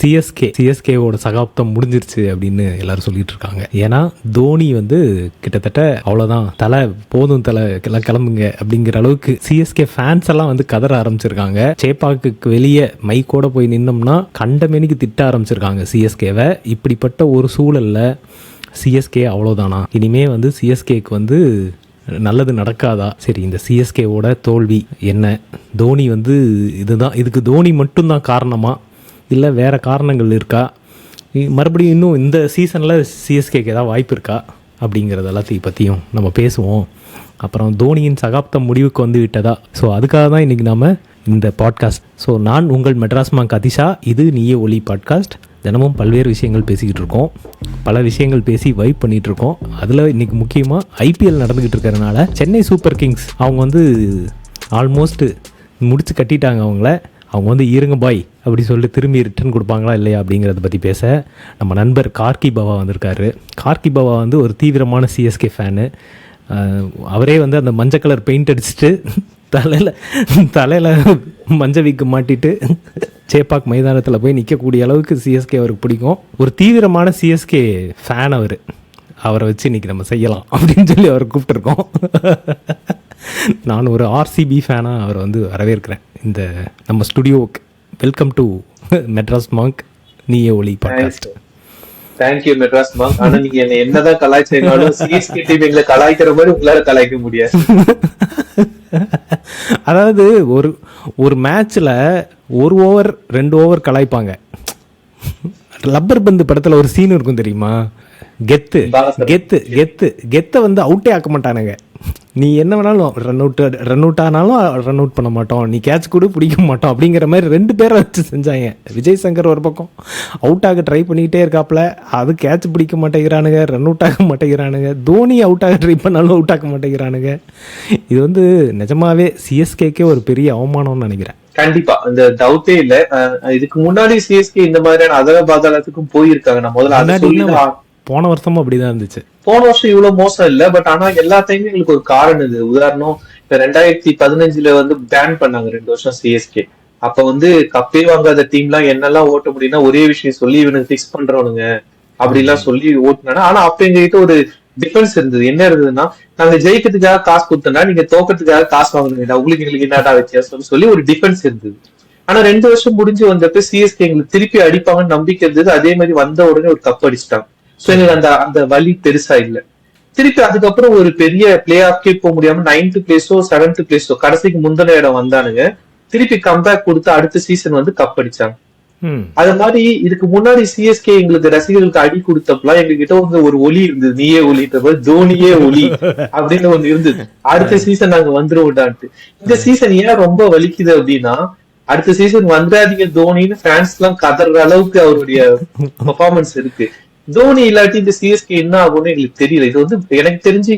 சிஎஸ்கேவோட சகாப்தம் முடிஞ்சிருச்சு அப்படின்னு எல்லாரும் சொல்லிட்டு இருக்காங்க. ஏன்னா தோனி வந்து கிட்டத்தட்ட அவ்வளோதான், தலை போதும், தலை எல்லாம் கிளம்புங்க அப்படிங்கிற அளவுக்கு சிஎஸ்கே ஃபேன்ஸ் எல்லாம் வந்து கதற ஆரம்பிச்சிருக்காங்க. சேப்பாக்கு வெளியே மைக்கோட போய் நின்னோம்னா கண்டமேனிக்கு திட்ட ஆரம்பிச்சிருக்காங்க சிஎஸ்கேவை. இப்படிப்பட்ட ஒரு சூழல்ல சிஎஸ்கே அவ்வளோதானா, இனிமே வந்து சிஎஸ்கேக்கு வந்து நல்லது நடக்காதா? சரி, இந்த சிஎஸ்கேவோட தோல்வி என்ன, தோனி வந்து இதுதான், இதுக்கு தோனி மட்டும்தான் காரணமா இல்லை வேறு காரணங்கள் இருக்கா, மறுபடியும் இன்னும் இந்த சீசனில் சிஎஸ்கேக்கு ஏதாவது வாய்ப்பு இருக்கா அப்படிங்கிறது எல்லாத்தையும் பற்றியும் நம்ம பேசுவோம். அப்புறம் தோனியின் சகாப்தம் முடிவுக்கு வந்து விட்டதா, ஸோ அதுக்காக தான் இன்றைக்கி நம்ம இந்த பாட்காஸ்ட். ஸோ நான் உங்கள் மெட்ராஸ் மாங்க் அதிஷா, இது நீயே ஒலி பாட்காஸ்ட். தினமும் பல்வேறு விஷயங்கள் பேசிக்கிட்டு இருக்கோம், பல விஷயங்கள் பேசி வைப் பண்ணிகிட்டு இருக்கோம். அதில் இன்றைக்கி முக்கியமாக ஐபிஎல் நடந்துக்கிட்டு இருக்கிறதுனால சென்னை சூப்பர் கிங்ஸ் அவங்க வந்து ஆல்மோஸ்ட் முடிச்சு கட்டிட்டாங்க. அவங்க வந்து இருங்க பாய் அப்படி சொல்லி திரும்பி ரிட்டர்ன் கொடுப்பாங்களா இல்லையா அப்படிங்கிறத பற்றி பேச நம்ம நண்பர் கார்கி பவா வந்திருக்காரு. கார்கி பவா வந்து ஒரு தீவிரமான சிஎஸ்கே ஃபேனு. அவரே வந்து அந்த மஞ்சள் கலர் பெயிண்ட் அடிச்சுட்டு தலையில் மஞ்சள் வீக்கு மாட்டிட்டு சேப்பாக் மைதானத்தில் போய் நிற்கக்கூடிய அளவுக்கு சிஎஸ்கே அவருக்கு பிடிக்கும். ஒரு தீவிரமான சிஎஸ்கே ஃபேன் அவரை வச்சு இன்றைக்கி நம்ம செய்யலாம் அப்படின்னு சொல்லி அவரை கூப்பிட்டுருக்கோம். நான் ஒரு ஆர்சிபி ஃபேனாக அவரை வந்து வரவேற்கிறேன் இந்த நம்ம ஸ்டுடியோவுக்கு. வெல்கம் டு மெட்ராஸ் மாங்க் நீயே ஒலி பாட்காஸ்ட். Thank you Madras Monk. ஆனா நீங்க என்னதான் கலாய்ச்சாலும் சிஎஸ்கே டீம் எங்களை கலாய்க்கிற மாதிரி உங்களால கலாய்க்க முடியாது. அதாவது ஒரு மேட்ச்ல 1 ஓவர் 2 ஓவர் கலாய்ப்பாங்க. லப்பர் பந்து படத்துல ஒரு சீன் இருக்கும் தெரியுமா, கெத்தை வந்து அவுட்டே ஆக்க மாட்டானுங்க. நீ என்ன வேணாலும் ரன் அவுட் ஆனாலும் ரன் அவுட் பண்ண மாட்டோம், நீ கேட்ச் கூட பிடிக்க மாட்டோம் அப்படிங்கிற மாதிரி 2 பேரை வச்சு செஞ்சாங்க. விஜய் சங்கர் ஒரு பக்கம் அவுட் ஆக ட்ரை பண்ணிக்கிட்டே இருக்காப்புல, அது கேட்ச் பிடிக்க மாட்டேங்கிறானுங்க, ரன் அவுட் ஆக மாட்டேங்கிறானுங்க. தோனி அவுட் ஆக ட்ரை பண்ணாலும் அவுட் ஆக மாட்டேங்கிறானுங்க. இது வந்து நிஜமாவே சிஎஸ்கேக்கே ஒரு பெரிய அவமானம்னு நினைக்கிறேன். கண்டிப்பா அந்த டவுட்டே இல்ல. இதுக்கு முன்னாடி சிஎஸ்கே இந்த மாதிரியான அதர பாதாளத்துக்கும் போயிருக்காங்க. நான் முதல்ல போன வருஷமும் அப்படிதான் இருந்துச்சு. போன வருஷம் இவ்வளவு மோசம் இல்ல, பட் ஆனா எல்லா டைமும் எங்களுக்கு ஒரு காரணம் இது. உதாரணம், 2015 வந்து பேன் பண்ணாங்க 2 வருஷம் சிஎஸ்கே. அப்ப வந்து கப்பே வாங்காத டீம் எல்லாம் என்னெல்லாம் ஓட்ட முடியும்னா ஒரே விஷயம் சொல்லி இவனுக்கு பிக்ஸ் பண்றவனுங்க அப்படி எல்லாம் சொல்லி ஓட்டுனா. ஆனா அப்ப எங்ககிட்ட ஒரு டிஃபரன்ஸ் இருந்தது. என்ன இருந்ததுன்னா, நாங்க ஜெயிக்கிறதுக்காக காசு கொடுத்தோம்னா நீங்க தோக்கிறதுக்காக காசு வாங்குறீங்க, உங்களுக்கு எங்களுக்கு என்னடா வித்தியாசம் சொல்லி ஒரு டிஃபரன்ஸ் இருந்தது. ஆனா 2 வருஷம் முடிஞ்சு வந்தப்ப சிஎஸ்கே எங்களுக்கு திருப்பி அடிப்பாங்கன்னு நம்பிக்கை இருந்தது. அதே மாதிரி வந்த உடனே ஒரு கப் அடிச்சிட்டாங்க. சோ எங்களுக்கு அந்த வலி பெருசா இல்ல. திருப்பி அதுக்கப்புறம் ஒரு பெரிய பிளே ஆஃப்கே போக முடியாம 9th பிளேஸோ 7th பிளேஸோ கடைசிக்கு முந்தின இடம் வந்தானுங்க. திருப்பி கம்பேக் கொடுத்து அடுத்த சீசன் வந்து கப் அடிச்சாங்க. அது மாதிரி இதுக்கு முன்னாடி சிஎஸ்கே எங்களுக்கு ரசிகர்களுக்கு அடி கொடுத்தப்பெல்லாம் எங்க கிட்ட வந்து ஒரு ஒலி இருந்தது, நீயே ஒலின்ற போது தோனியே ஒலி அப்படின்னு ஒண்ணு இருந்தது. அடுத்த சீசன் நாங்க வந்துருவோம்டான்ட்டு. இந்த சீசன் ஏன் ரொம்ப வலிக்குது அப்படின்னா, அடுத்த சீசன் வந்துடாதீங்க தோனின்னு ஃபேன்ஸ் எல்லாம் கதற அளவுக்கு அவருடைய பெர்ஃபார்மன்ஸ் இருக்கு. தோனி இல்லாட்டி இந்த சிஎஸ்கே என்ன ஆகும்னு எங்களுக்கு தெரியல. இது வந்து எனக்கு தெரிஞ்சு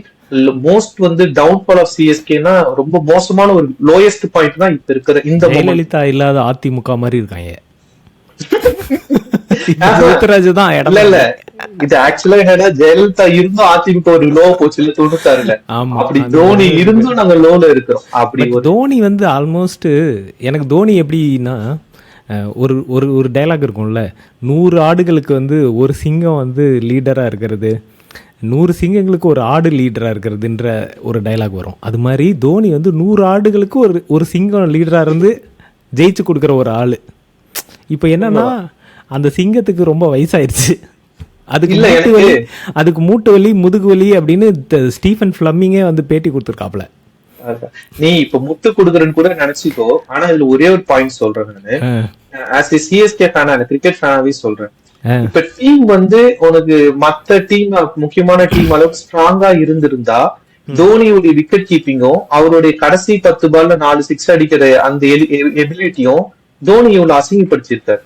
மோஸ்ட் வந்து டவுன்ஃபால் ஆஃப் சிஎஸ்கேனா ரொம்ப மோசமான ஒரு லோயஸ்ட் பாயிண்ட் தான் இப்ப இருக்கிற இந்த ஜெயலலிதா இல்லாத அதிமுக மாதிரி இருக்காங்க. இல்ல இது ஆக்சுவலா என்னன்னா, ஜெயலலிதா இருந்தும் அதிமுக ஒரு லோ போச்சு 96ல. அப்படி தோனி இருந்தும் நாங்க லோல இருக்கிறோம். அப்படி தோனி வந்து ஆல்மோஸ்ட் எனக்கு தோனி எப்படின்னா, ஒரு ஒரு டைலாக் இருக்கும்ல, 100 ஆடுகளுக்கு வந்து ஒரு சிங்கம் வந்து லீடராக இருக்கிறது, 100 சிங்கங்களுக்கு ஒரு ஆடு லீடராக இருக்கிறதுன்ற ஒரு டைலாக் வரும். அது மாதிரி தோனி வந்து 100 ஆடுகளுக்கு ஒரு சிங்கம் லீடராக இருந்து ஜெயிச்சு கொடுக்குற ஒரு ஆள். இப்போ என்னன்னா, அந்த சிங்கத்துக்கு ரொம்ப வயசாயிருச்சு, அதுக்கு மூட்டு வலி முதுகு வலி அப்படின்னு ஸ்டீஃபன் ஃப்ளமிங்கே வந்து பேட்டி கொடுத்துருக்காப்ல. நீ இப்ப முட்டு கொடுக்குறன்னு கூட நினைச்சிக்கோ. ஆனா இதுல ஒரே ஒரு பாயிண்ட் சொல்றேன் நானு. ஆஸ் ஏ சிஎஸ்கே ஃபேனா, கிரிக்கெட் ஃபேனாவே சொல்றேன். இப்ப டீம் வந்து உனக்கு மத்த டீம் முக்கியமான டீம் அளவுக்கு ஸ்ட்ராங்கா இருந்திருந்தா, தோனியுடைய விக்கெட் கீப்பிங்கும் அவருடைய கடைசி 10 பால்ல 4 6 அடிக்கிற அந்த எபிலிட்டியும் தோனி இவ்வளவு அசிங்கப்படுத்திருக்காரு.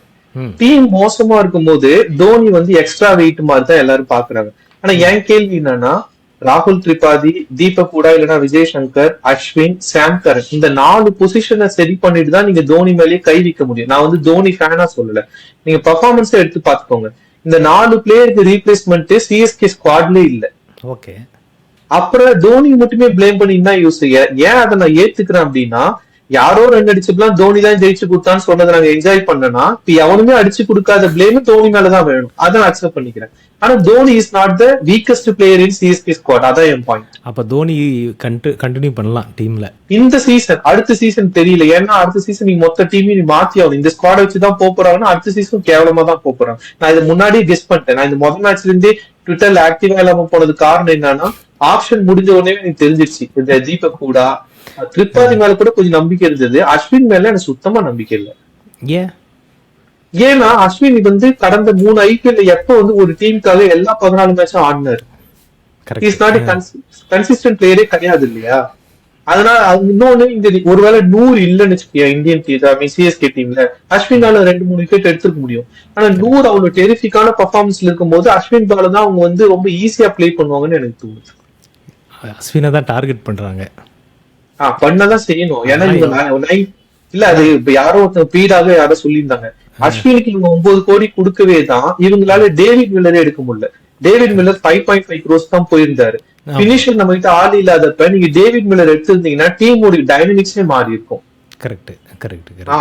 டீம் மோசமா இருக்கும் போது தோனி வந்து எக்ஸ்ட்ரா வெயிட் மாதிரி தான் எல்லாரும் பாக்குறாங்க. ஆனா என் கேள்வி என்னன்னா, ராகுல் திரிபாதி, தீபக் கூட இல்லைன்னா விஜய் சங்கர், அஸ்வின், சாம் கரன், இந்த 4 பொசிஷனை சரி பண்ணிட்டு தான் நீங்க தோனி மேலேயே கை வைக்க முடியும். நான் வந்து தோனி ஃபேனா சொல்லல, நீங்க பெர்ஃபார்மன்ஸ் எடுத்து பாத்துக்கோங்க. இந்த 4 பிளேயருக்கு ரீப்ளேஸ்மெண்ட் சிஎஸ்கே ஸ்குவாட்ல இல்ல. ஓகே, அப்புறம் தோனி மட்டுமே பிளேம் பண்ணி தான் யூஸ். ஏன் அதை நான் ஏத்துக்கிறேன் அப்படின்னா, யாரோ 2 அடிச்சுக்கலாம் தோனி தான் ஜெயிச்சு கொடுத்தான்னு சொன்னதை நாங்க என்ஜாய் பண்ணனா, இப்ப எவனுமே அடிச்சு கொடுக்காத பிளேம் தோனி மேலதான் வேணும். அதான் அக்செப்ட் பண்ணிக்கிறேன். ஆனா Dhoni is not the weakest player in CSK squad. அதான் என் பாயிண்ட். அப்ப தோனி கண்டினியூ பண்ணலாம் டீம்ல இந்த சீசன். அடுத்த சீசன் தெரியல, ஏன்னா அடுத்த சீசன் நீ மொத்த டீமையும் நீ மாத்தி ஆகணும். இந்த ஸ்குவாட வச்சுதான் போறாங்கன்னா அடுத்த சீசன் கேவலமா தான் போறாங்க. நான் இதை முன்னாடியே கெஸ் பண்ணிட்டேன். நான் இந்த முதல் மேட்ச்ல இருந்தே ட்விட்டர்ல ஆக்டிவா இல்லாம போனது காரணம் என்னன்னா, ஆப்ஷன் முடிஞ்ச உடனே எனக்கு தெரிஞ்சிருச்சு. இந்த தீபக் கூடா திரிபாதி மேல கூட கொஞ்சம் நம்பிக்கை இருந்தது, அஸ்வின் மேல எனக்கு சுத்தமா நம்பிக்கை இல்லை. ஏன்னா அஸ்வின் வந்து கடந்த 3 ஐபிஎல் எப்ப வந்து ஒரு டீமுக்காக எல்லா 14 மேட்சும் ஆடினாரு. கன்சிஸ்டன்ட் பிளேயரே கிடையாது இல்லையா? அதனால இன்னொன்னு, இந்த ஒருவேளை 100 இல்லன்னு வச்சுக்கியா இந்தியன் டீம் சிஎஸ்கே டீம்ல அஸ்வினால 2-3 விக்கெட் எடுத்துக்க முடியும். ஆனா 100 அவ்வளவு டெரிஃபிக்கான பர்ஃபார்மன்ஸ்ல இருக்கும்போது அஸ்வின் பால தான் அவங்க வந்து ரொம்ப ஈஸியா பிளே பண்ணுவாங்கன்னு எனக்கு தோணுது. அஸ்வினை தான் டார்கெட் பண்றாங்க. பண்ணதான் செய்யணும். ஏன்னா இல்ல, அது இப்ப யாரோ ஒருத்தர் பீடாக யாரோ சொல்லியிருந்தாங்க, அஸ்வினுக்கு இவங்க 9 கோடி கொடுக்கவே தான் இவங்களால டேவிட் மில்லரே எடுக்க முடியல. டேவிட் மில்லர் 5.5 crores தான் போயிருந்தாரு. பினிஷர் நம்ம கிட்ட ஆள் இல்லாதப்ப நீங்க டேவிட் மில்லர் எடுத்திருந்தீங்கன்னா டீமோட டைனமிக்ஸே மாறி இருக்கும்.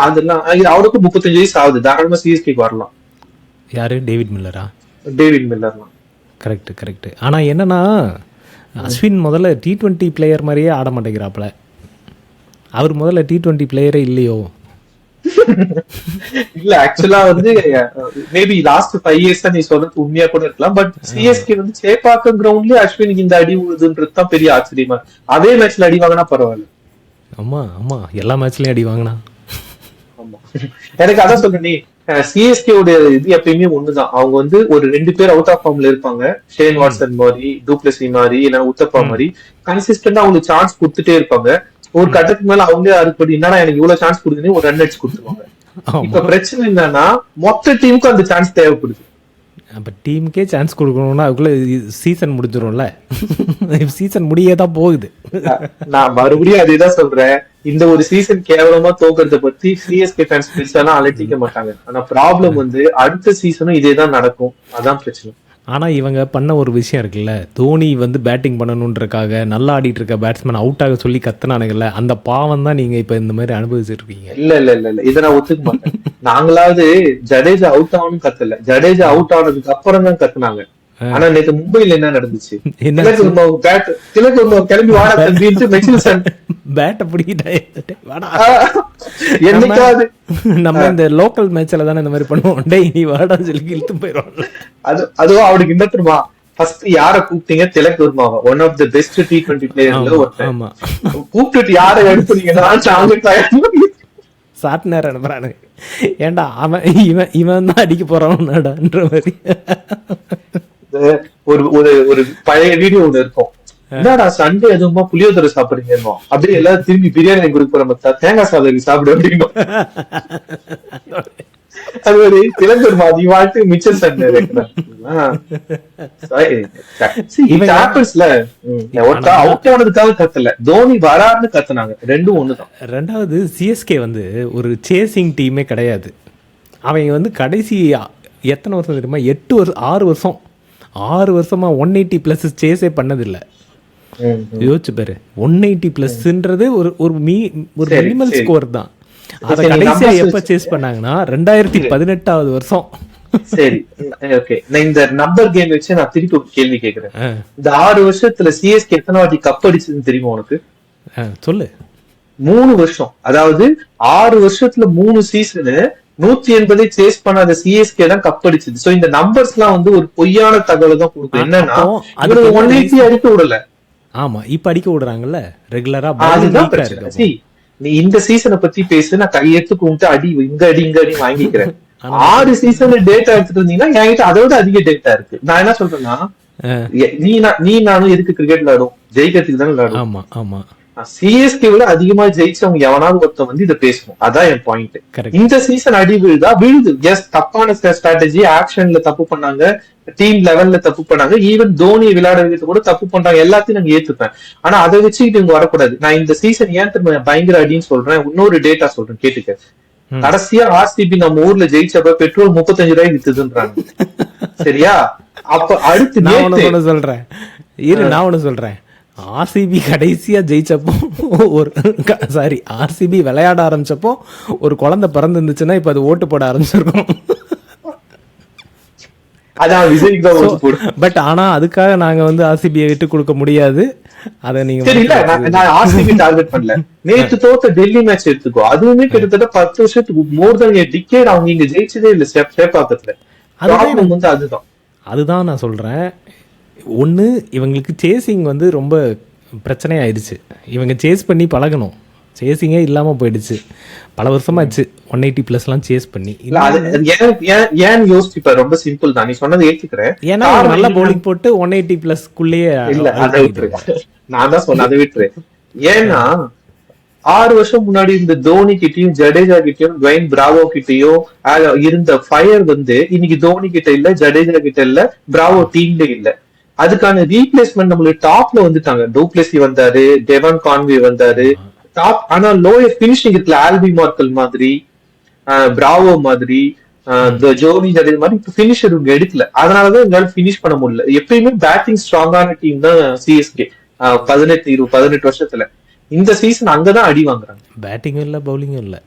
அதெல்லாம் அவருக்கு 35 வயசு ஆகுது, தாராளமா சிஎஸ்கேக்கு வரலாம். யாரு? டேவிட் மில்லரா? டேவிட் மில்லர்லாம் கரெக்ட். ஆனா என்னன்னா, அஸ்வின் முதல்ல T20 பிளேயர் மாதிரியே ஆட மாட்டேங்கிறாப்ல. அவர் முதல்ல T20 பிளேயரே இல்லையோ? இல்ல, ஆக்சுவலா வந்து மேபி லாஸ்ட் 5 years நீ சொல்றது உண்மையா கூட இருக்கலாம். பட் சிஎஸ்கே வந்து சேப்பாக்கம் கிரவுண்ட்லயே அஸ்வினுக்கு இந்த அடி விழுதுன்றது தான் பெரிய ஆச்சரியமா. அதே மேட்ச்ல அடி வாங்கினா பரவாயில்ல. ஆமா எல்லா மேட்ச்லயும் அடி வாங்கினா. எனக்கு அதான் சொல்றேன், நீ சிஎஸ்கே உடைய இது எப்பயுமே ஒண்ணுதான். அவங்க வந்து ஒரு 2 பேர் அவுட் ஆஃப் ஃபார்ம்ல இருப்பாங்க, ஷேன் வாட்சன் மாதிரி, டூப்ளசி மாதிரி, இல்ல உத்தப்பா மாதிரி கன்சிஸ்டன்டா அவங்களுக்கு சான்ஸ் கொடுத்துட்டே இருப்பாங்க. ஒரு கட்டத்துக்கு மேல அவங்களே அறுப்படி என்னன்னா எனக்கு இவ்வளவு சான்ஸ் கொடுக்குன்னு ஒரு ரன் அடிச்சு கொடுத்துருவாங்க. இப்ப பிரச்சனை என்னன்னா மொத்த டீமுக்கும் அந்த சான்ஸ் தேவைப்படுது. அப்ப டீமுக்கே சான்ஸ் கொடுக்கணும்னா அதுக்குள்ள சீசன் முடிஞ்சிடும்ல. சீசன் முடியதான் போகுது. நான் மறுபடியும் அதேதான் சொல்றேன், இந்த ஒரு சீசன் கேவலமா தோக்குறத பத்தி சிஎஸ்கே ஃபேன்ஸ் பெருசாலாம் அலட்டிக்க மாட்டாங்க. ஆனா ப்ராப்ளம் வந்து அடுத்த சீசனும் இதேதான் நடக்கும். அதான் பிரச்சனை. ஆனா இவங்க பண்ண ஒரு விஷயம் இருக்குல்ல, தோனி வந்து பேட்டிங் பண்ணணுன்றக்காக நல்லா ஆடிட்டு இருக்க பேட்ஸ்மேன் அவுட் ஆக சொல்லி கத்துனானுங்கல்ல, அந்த பாவம் தான் நீங்க இப்ப இந்த மாதிரி அனுபவிச்சுட்டு இருக்கீங்க. இல்ல இதை நான் ஒத்துக்க மாட்டேன். நாங்களாவது ஜடேஜா அவுட் ஆகணும் கத்தல, ஜடேஜா அவுட் ஆனதுக்கு அப்புறம் தான் கத்துனாங்க. ஆனா நேற்று மும்பைல என்ன நடந்துச்சு? கிளம்பி வாடா தம்பிட்டு மெச்சில்சன் பேட்ட பிடிக்கிட்டா என்னைக்காவது நம்ம இந்த லோக்கல் மேட்ச்ல தானே இந்த மாதிரி பண்ணுவோம். டேய் நீ வாடான்னு சொல்லி இழுத்து போயிடுவாங்க. அதுவும் அவனுக்கு என்ன தெரியுமா, ஃபர்ஸ்ட் யார கூப்பிட்டீங்க? திலக் வர்மாவா, one of the best T20 பிளேயர்ல ஒருத்தன். ஆமா, கூப்பிட்டுட்டு யார எடுத்துறீங்கன்னா சாட் நேரம் அனுப்புறானு. ஏன்டா அவன் இவன் தான் அடிக்க போறான்ன்ற மாதிரி ஒரு பழைய வீடியோ ஒண்ணு இருக்கும். என்னடா சண்டே எதுவுமா புளியோதரை சாப்பிடுறீங்க, அப்படியே எல்லாரும் திரும்பி பிரியாணி கொடுக்குற மத்தா தேங்காய் சாதம் சாப்பிடு அப்படின்னு. அது ஒரு திலங்கர் மாதிரி வாழ்த்து மிச்சல் சண்டை அவுட் ஆனதுக்காக கத்தல, தோனி வராருன்னு கத்துனாங்க. ரெண்டும் ஒண்ணுதான். ரெண்டாவது சிஎஸ்கே வந்து ஒரு சேசிங் டீமே கிடையாது. அவங்க வந்து கடைசி எத்தனை வருஷம் தெரியுமா, 6 வருஷமா 180+ சேஸே பண்ணதில்லை. யோசிச்சு பாரு, 180+ன்றது ஒரு மினிமல் ஸ்கோர் தான். அத கடைசியா எப்ப சேஸ் பண்ணாங்கன்னா 2018 வருஷம். சரி, ஓகே. நான் இந்த நம்பர் கேம் வச்சு நான் திருப்பி ஒரு கேள்வி கேக்குறேன். இந்த 6 வருஷத்துல சிஎஸ்கே எத்தனை வாட்டி கப் அடிச்சதுன்னு தெரியுமா உனக்கு? சொல்லு. 3 வருஷம். அதாவது 6 வருஷத்துல 3 சீசனு 180 சேஸ் பண்ணாத சிஎஸ்கே தான் கப் அடிச்சது. சோ இந்த நம்பர்ஸ் எல்லாம் வந்து ஒரு பொய்யான தகவல் தான் கொடுக்கும். என்னன்னா 180 அடிக்க விடல. ஆமா, இப்ப அடிக்க விடுறாங்கல்ல ரெகுலரா. அதுதான் பிரச்சனை. நீ இந்த சீசனை பத்தி பேசு, நான் கையெடுத்து கும்பிட்டு அடி இங்க அடி வாங்கிக்கிறேன். 6 சீசன் டேட்டா எடுத்துட்டு இருந்தீங்கன்னா என்கிட்ட அதோட அதிக டேட்டா இருக்கு. நான் என்ன சொல்றேன்னா, நீ நானும் எதுக்கு கிரிக்கெட் விளையாடும்? ஜெயிக்கிறதுக்கு தானே விளையாடும். ஆமா ஆமா. சிஎஸ்கே விட அதிகமா ஜெயிச்சவங்க எவனாவது ஒருத்தன் வந்து இதை பேசணும். அதான் என் பாயிண்ட். இந்த சீசன் அடி விழுது. எஸ், தப்பான ஸ்ட்ராட்டஜி, ஆக்ஷன்ல தப்பு பண்ணாங்க, டீம் லெவல்ல தப்பு பண்ணாங்க, ஈவன் தோனி விளையாட விதத்தை கூட தப்பு பண்றாங்க. எல்லாத்தையும் நாங்க ஏத்துப்பேன். ஆனா அதை வச்சுக்கிட்டு இங்க வரக்கூடாது. நான் இந்த சீசன் ஏன் திரும்ப பயங்கர அடின்னு சொல்றேன், இன்னொரு டேட்டா சொல்றேன் கேட்டுக்க. கடைசியா ஆர்சிபி நம்ம ஊர்ல ஜெயிச்சப்ப பெட்ரோல் 35 ரூபாய்க்கு வித்துதுன்றாங்க. சரியா? அப்ப அடுத்து நான் ஒண்ணு சொல்றேன். ஆர்சிபி கடைசியாக ஜெயிச்சப்போ ஒரு சாரி ஆர்சிபி விளையாட ஆரம்பிச்சப்போ ஒரு குழந்தை பிறந்துருந்துச்சுன்னா இப்போ அது ஓட்டு போட ஆரம்பிச்சிருக்கோம். அதான் விஜய்க்கு தான் ஓட்டு போடும். பட் ஆனால் அதுக்காக நாங்கள் வந்து ஆர்சிபியை விட்டு கொடுக்க முடியாது. அதை சரி நீங்கள் இல்ல, நான் ஆர்சிபி டார்கெட் பண்ணல. நேத்து தோத்த டெல்லி மேட்ச் எடுத்துக்கோ, அதுவுமே கிட்டத்தட்ட 10 வருஷத்துக்கு மோர் தென் டிகேட் அவங்க இங்க ஜெயிச்சதே இல்ல சேப்பாக்கத்துல. ப்ராப்ளம் வந்து அதுதான். அதுதான் நான் சொல்கிறேன். ஒன்று இவங்களுக்கு சேசிங் வந்து ரொம்ப பிரச்சனையாயிடுச்சு. இவங்க சேஸ் பண்ணி பழகணும், சேசிங்கே இல்லாமல் போயிடுச்சு. பல வருஷமாச்சு 180+ சேஸ் பண்ணி. இல்ல அது ஏன் யோசிச்சுப்ப, ரொம்ப சிம்பிள் தான். நீ சொன்னதை ஏத்துக்கிறேன். ஏன்னா நல்ல பவுலிங் போட்டு 180+க்குள்ளேயே இல்ல அதை விட்டுரு, நான் தான் சொன்னேன் அதை விட்டுரு. ஏன்னா 6 வருஷம் முன்னாடி இந்த தோனி கிட்டயும் ஜடேஜா கிட்டயும் டுவைன் பிராவோ கிட்டயும் இருந்த ஃபயர் வந்து இன்னைக்கு தோனி கிட்ட இல்ல, ஜடேஜா கிட்ட இல்ல, பிராவோ டீம்ல இல்ல. அதுக்கான ரீப்ளேஸ்மெண்ட் நம்மளுக்கு டாப்ல வந்துட்டாங்க. டூப்ளசி வந்தாரு, டெவன் கான்வே வந்தாரு டாப். ஆனா லோயர் பினிஷிங் இருக்குல்ல, ஆல்பி மார்க்கல் மாதிரி, பிராவோ மாதிரி, ஜோனி ஜடேஜா மாதிரி இப்ப பினிஷர் இவங்க எடுக்கல. அதனாலதான் எங்களால பினிஷ் பண்ண முடியல. எப்பயுமே பேட்டிங் ஸ்ட்ராங்கான டீம் தான் சிஎஸ்கே 18 வருஷத்துல. இந்த சீசன் அங்கதான் அடி வாங்குறாங்க. பேட்டிங்கும் இல்ல பவுலிங்கும் இல்ல.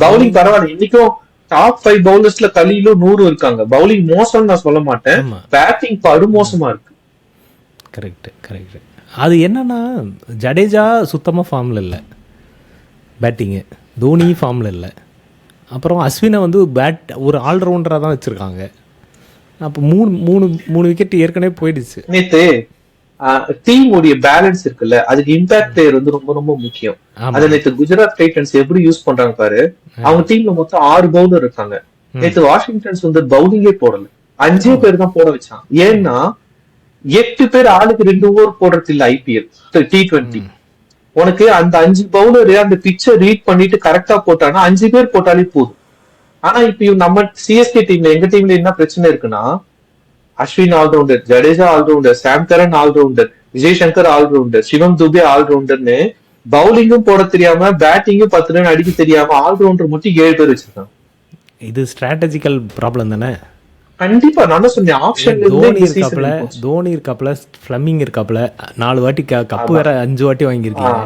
பவுலிங் பரவாயில்ல, இன்னைக்கும் டாப் 5 பவுலர்ஸ்ல கலிலும் 100 இருக்காங்க. பவுலிங் மோசம்னு நான் சொல்ல மாட்டேன், பேட்டிங் படுமோசமா இருக்கு. கரெக்ட். அது என்னன்னா ஜடேஜா சுத்தமாக ஃபார்மில் இல்லை, பேட்டிங்கு. தோனி ஃபார்மில் இல்லை. அப்புறம் அஸ்வினை வந்து ஒரு ஆல்ரவுண்டராக தான் வச்சுருக்காங்க. அப்போ மூணு விக்கெட் ஏற்கனவே போயிடுச்சு. நேத்து டீம் உடைய பேலன்ஸ் இருக்குல்ல, அதுக்கு இம்பாக்ட் பிளேயர் வந்து ரொம்ப ரொம்ப முக்கியம். அதை நேத்து குஜராத் டைட்டன்ஸ் எப்படி யூஸ் பண்றாங்க பாரு. அவங்க டீம்ல மொத்தம் 6 பவுலர் இருக்காங்க. நேத்து வாஷிங்டன்ஸ் வந்து பவுலிங்கே போடல, 5 பேர் தான் போட வச்சான். ஏன்னா 8 பேர் ஆளுக்கு 2 ஓவர் போடுறது இல்ல ஐபிஎல் T20. உனக்கு அந்த 5 பவுலர் அந்த பிச்சை ரீட் பண்ணிட்டு கரெக்டா போட்டானா 5 பேர் போட்டாலே போதும். ஆனா இப்ப நம்ம சிஎஸ்கே டீம்ல, எங்க டீம்ல என்ன பிரச்சனை இருக்குன்னா, அஸ்வின் ஆல்ரவுண்டர், ஜடேஜா ஆல்ரவுண்டர், சாம் கரன் ஆல்ரவுண்டர், விஜய் சங்கர் ஆல்ரவுண்டர், சிவம் துபே ஆல்ரவுண்டர்னு பவுலிங்கும் போட தெரியாம பேட்டிங்கும் 10 ரன் அடிக்க தெரியாம ஆல்ரவுண்டர் மட்டும் 7 பேர் வச்சிருக்காங்க. இது ஸ்ட்ராட்டஜிக்கல் ப்ராப்ளம் தானே. கண்டிப்பா நான் சொன்னேன் ஆப்ஷன். தோனி இருக்காப்ல, ஃபிளமிங் இருக்காப்ல, 4 வாட்டி கப்பு வேற 5 வாட்டி வாங்கியிருக்கீங்க.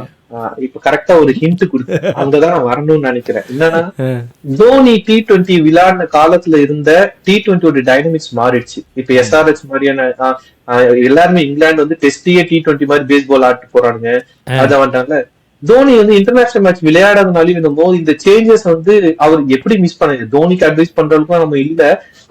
இப்ப கரெக்டா ஒரு ஹிண்ட் கொடுத்து அங்கதான் நான் வரணும்னு நினைக்கிறேன். என்னன்னா தோனி T20 விளையாடின காலத்துல இருந்த T20 டைனமிக்ஸ் மாறிடுச்சு. இப்ப SRH மாதிரியான எல்லாருமே இங்கிலாந்து வந்து டெஸ்டியே T20 மாதிரி பேஸ்பால் ஆட்டு போறானுங்க. அதான் வந்துட்டாங்கல்ல. தோனி வந்து இன்டர்நேஷனல் மேட்ச் விளையாடாதனாலும் போது இந்த சேஞ்சஸ் வந்து அவர் எப்படி மிஸ் பண்ணாரு. தோனிக்கு அட்வைஸ் பண்றதுக்கும் நம்ம இல்ல,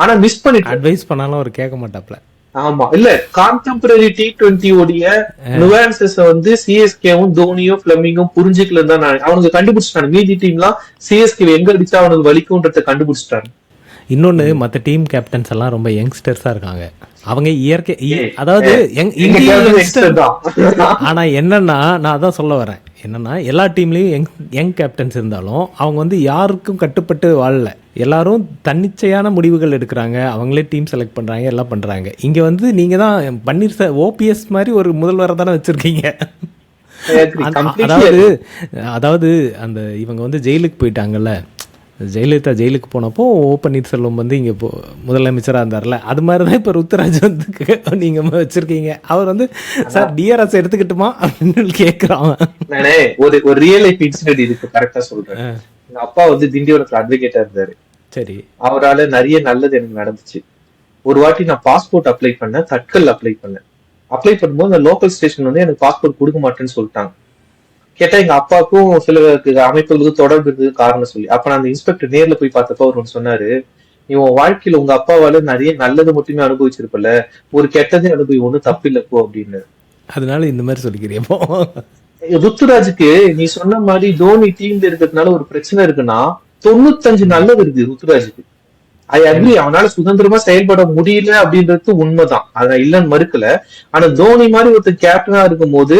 ஆனா மிஸ் பண்ணிட்டு அட்வைஸ் பண்ணாலும் அவர் கேட்க மாட்டாப்ல. ஆமா இல்ல, கான்டெம்பரரி T20 உடைய நுவான்சஸ் வந்து சிஎஸ்கேவும் தோனியும் பிளமிங்கும் புரிஞ்சுக்கலன்னு தான் அவனுக்கு கண்டுபிடிச்சிட்டாங்க. மீதி டீம்லாம் சிஎஸ்கே எங்க அடிச்சா அவனுக்கு வலிக்கும்ன்றத கண்டுபிடிச்சிட்டாங்க. இன்னொன்னு மற்ற டீம் கேப்டன்ஸ் எல்லாம் ரொம்ப யங்ஸ்டர்ஸா இருக்காங்க. அவங்க இயற்கை, அதாவது ஆனா என்னன்னா நான் அதான் சொல்ல வரேன், என்னன்னா எல்லா டீம்லயும் யங் கேப்டன்ஸ் இருந்தாலும் அவங்க வந்து யாருக்கும் கட்டுப்பட்டு வாழல. எல்லாரும் தன்னிச்சையான முடிவுகள் எடுக்கிறாங்க, அவங்களே டீம் செலக்ட் பண்றாங்க, எல்லாம் பண்றாங்க. இங்க வந்து நீங்க தான் பன்னீர் OPS மாதிரி ஒரு முதல்வரை தானே வச்சிருக்கீங்க. அதாவது அந்த இவங்க வந்து ஜெயிலுக்கு போயிட்டாங்கல்ல, ஜெயலலிதா ஜெயிலுக்கு போனப்போ பன்னீர்செல்வம் வந்து இங்கே முதலமைச்சராக இருந்தார்ல, அது மாதிரி தான் இப்போ ருத்துராஜ் வந்து நீங்கள் வச்சுருக்கீங்க. அவர் வந்து சார் டிஆர்எஸ் எடுத்துக்கிட்டுமா அப்படின்னு கேட்குறான். நானே ஒரு ரியல் லைஃப் இன்சிடென்ட் இதுக்கு கரெக்டாக சொல்கிறேன். எங்கள் அப்பா வந்து திண்டிவனத்தில் அட்வொகேட்டாக இருந்தார். சரி, அவரால் நிறைய நல்லது எனக்கு நடந்துச்சு. ஒரு வாட்டி நான் பாஸ்போர்ட் அப்ளை பண்ணேன், தட்கல் அப்ளை பண்ணும்போது அந்த லோக்கல் ஸ்டேஷன் வந்து எனக்கு பாஸ்போர்ட் கொடுக்க மாட்டேன்னு சொல்லிட்டாங்க. கேட்டா எங்க அப்பாவுக்கும் சில அமைப்புகளுக்கு தொடர்பு இருந்தது காரணம் சொல்லி. அப்ப நான் அந்த இன்ஸ்பெக்டர் நேர்ல போய் பார்த்தப்ப அவர் ஒன்று சொன்னாரு, நீ உன் வாழ்க்கையில உங்க அப்பாவால நிறைய நல்லது மட்டுமே அனுபவிச்சிருப்பல, ஒரு கெட்டதே அனுபவி, ஒன்னும் தப்பு இல்ல போ அப்படின்னு. அதனால இந்த மாதிரி சொல்லிக்கிறியப்போ ருத்துராஜுக்கு நீ சொன்ன மாதிரி தோனி டீம்ல இருக்கிறதுனால ஒரு பிரச்சனை இருக்குன்னா 95 நல்லது இருக்கு ருத்துராஜுக்கு. ஐ அக்ரி, அவனால சுதந்திரமா செயல்பட முடியல அப்படின்றது உண்மைதான், அதான் இல்லன்னு மறுக்கல. ஆனா தோனி மாதிரி ஒருத்தர் கேப்டனா இருக்கும் போது